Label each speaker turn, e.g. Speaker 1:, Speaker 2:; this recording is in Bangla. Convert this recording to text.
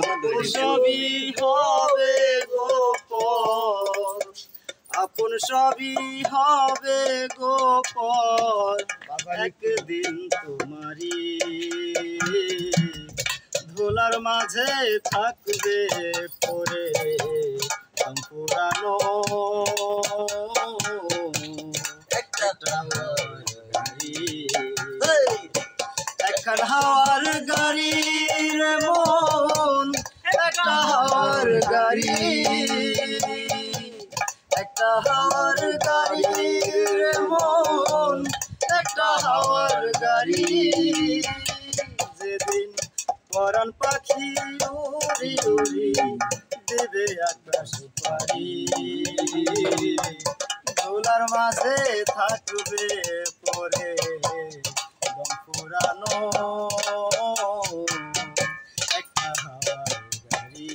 Speaker 1: আপন সবই হবে গোপন, আপন সবই হবে গোপন, একদিন তোমারি ধুলার মাঝে থাকবে পরে পুরানো একটা গাড়ি, একখান হাওয়ার গাড়ি রে মন, একটা হাওয়ার গাড়ি, একটা হাওয়ার গাড়ি রে মন, একটা হাওয়ার গাড়ি। যেদিন পরাণ পাখি উড়ি উড়ি দেবে আকাশ পাড়ি, দোলার মাঝে থাকবে পরে পুরানো একটা হাওয়ার গাড়ি।